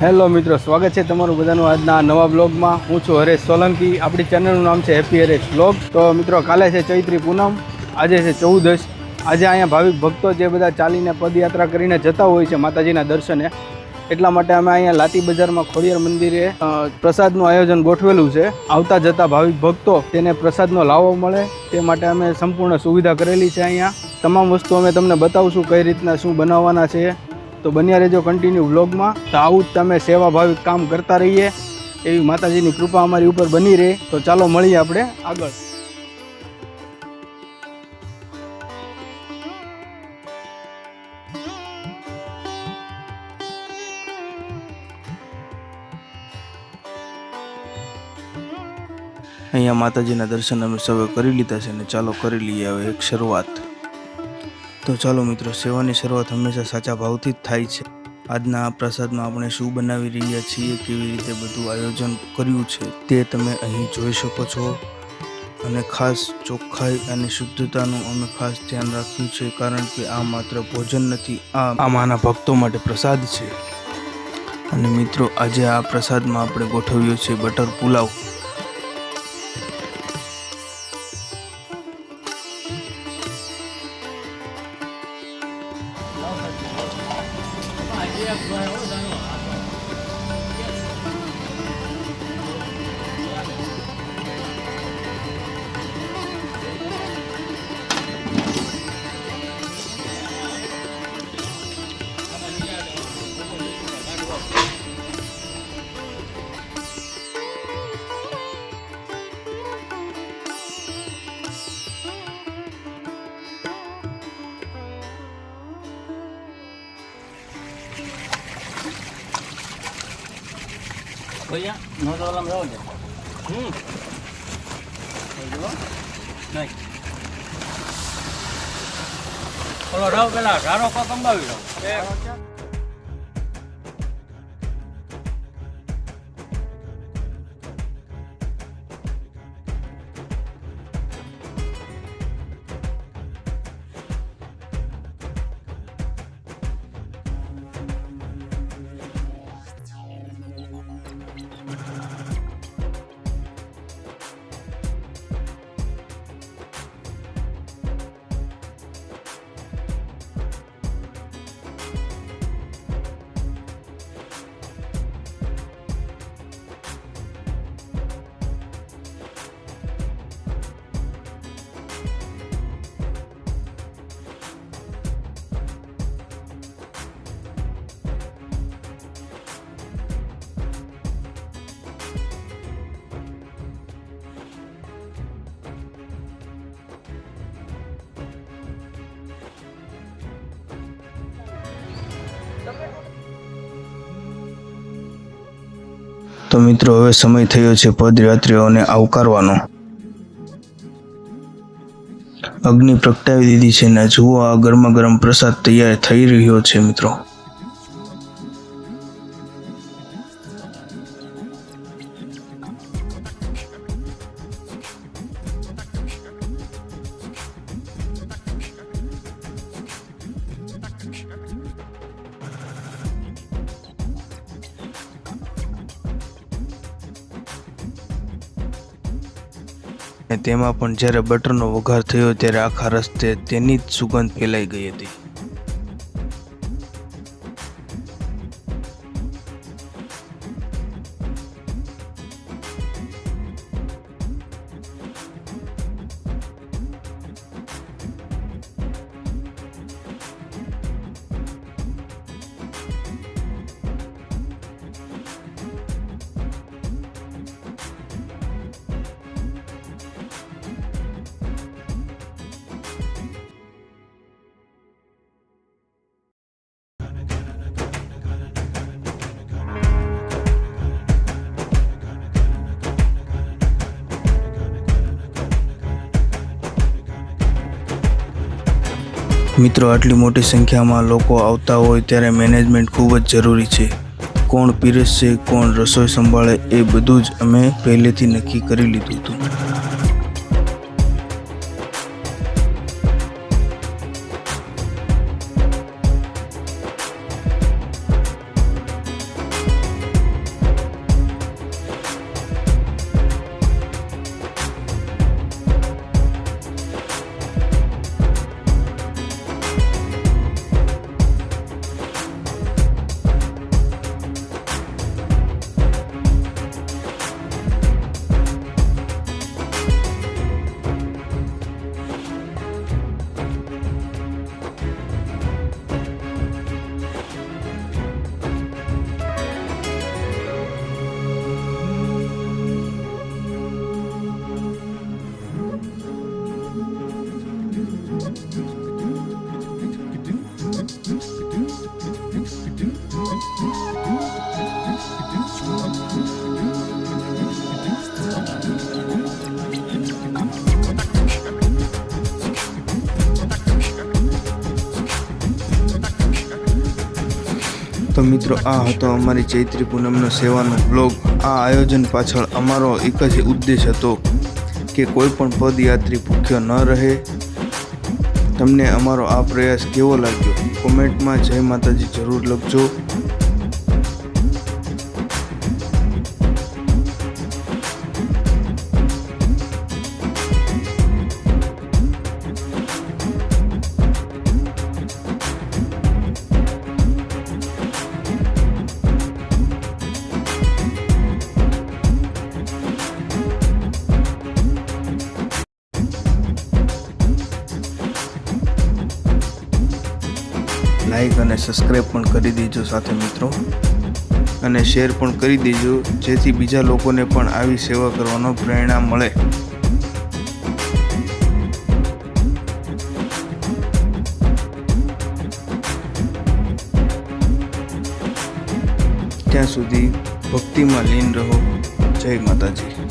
Hello મિત્રો, સ્વાગત છે તમારું બધાનું આજના નવા બ્લોગમાં। હું છું હરેશ સોલંકી। આપણી ચેનલનું નામ છે હેપી હરેશ બ્લોગ। તો મિત્રો, કાલે છે ચૈત્રી પૂનમ, આજે છે 14th। આજે અહીંયા ભાવિક ભક્તો જે બધા ચાલીને પદયાત્રા કરીને જતા હોય છે માતાજીના દર્શને, એટલા માટે અમે અહીંયા લાતી બજારમાં ખોડિયાર મંદિરે પ્રસાદનું આયોજન ગોઠવેલું છે। આવતા જતા ભાવિક ભક્તો તેને પ્રસાદનો લાવો મળે તે માટે અમે સંપૂર્ણ સુવિધા કરેલી છે। અહીંયા તમામ વસ્તુ અમે તમને બતાવશું કઈ રીતના શું બનાવવાના છે। તો બન્યા રહેજો કન્ટિન્યુ વ્લોગમાં। તો આવું જ તમે સેવાભાવિક કામ કરતા રહીએ એવી માતાજીની કૃપા અમારી ઉપર બની રહે। તો ચાલો મળીએ આપણે આગળ। અહીંયા માતાજીના દર્શન અમે સૌએ કરી લીધા છે અને ચાલો કરી લઈએ હવે એક શરૂઆત। તો ચાલો મિત્રો, સેવાની શરૂઆત હંમેશા સાચા ભાવથી જ થાય છે। આજના આ પ્રસાદમાં આપણે શું બનાવી રહ્યા છીએ, કેવી રીતે બધું આયોજન કર્યું છે તે તમે અહીં જોઈ શકો છો। અને ખાસ ચોખ્ખાઈ અને શુદ્ધતાનું અમે ખાસ ધ્યાન રાખ્યું છે, કારણ કે આ માત્ર ભોજન નથી, આ માના ભક્તો માટે પ્રસાદ છે। અને મિત્રો, આજે આ પ્રસાદમાં આપણે ગોઠવ્યો છે બટર પુલાવ। भैया नो वाला में रहोगे नहीं चलो रहो पेला गारो को कंबावी रहो તો મિત્રો, હવે સમય થયો છે પદયાત્રીઓને આવકારવાનો। અગ્નિ પ્રગટાવી દીધી છે ને જુઓ, આ ગરમા ગરમ પ્રસાદ તૈયાર થઈ રહ્યો છે મિત્રો। તેમાં પણ જ્યારે બટરનો વઘાર થયો ત્યારે આખા રસ્તે તેની જ સુગંધ ફેલાઈ ગઈ હતી। મિત્રો, આટલી મોટી સંખ્યામાં લોકો આવતા હોય ત્યારે મેનેજમેન્ટ ખૂબ જ જરૂરી છે। કોણ પીરસશે, કોણ રસોઈ સંભાળે, એ બધું જ અમે પહેલેથી નક્કી કરી લીધું હતું। મિત્રો, આ હતો અમારી ચૈત્રી પૂનમનો સેવાનો બ્લોગ. આ આયોજન પાછળ અમારો એક જ ઉદ્દેશ હતો કે કોઈ પણ પદયાત્રી ભૂખ્યો ન રહે. તમને અમારો આ પ્રયાસ કેવો લાગ્યો? કોમેન્ટમાં જય માતાજી જરૂર લખજો. લાઈક અને સબસ્ક્રાઈબ પણ કરી દેજો સાથે મિત્રો, અને શેર પણ કરી દેજો જેથી બીજા લોકોને પણ આવી સેવા કરવાનો પ્રેરણા મળે. ત્યાં સુધી ભક્તિમાં લીન રહો. જય માતાજી.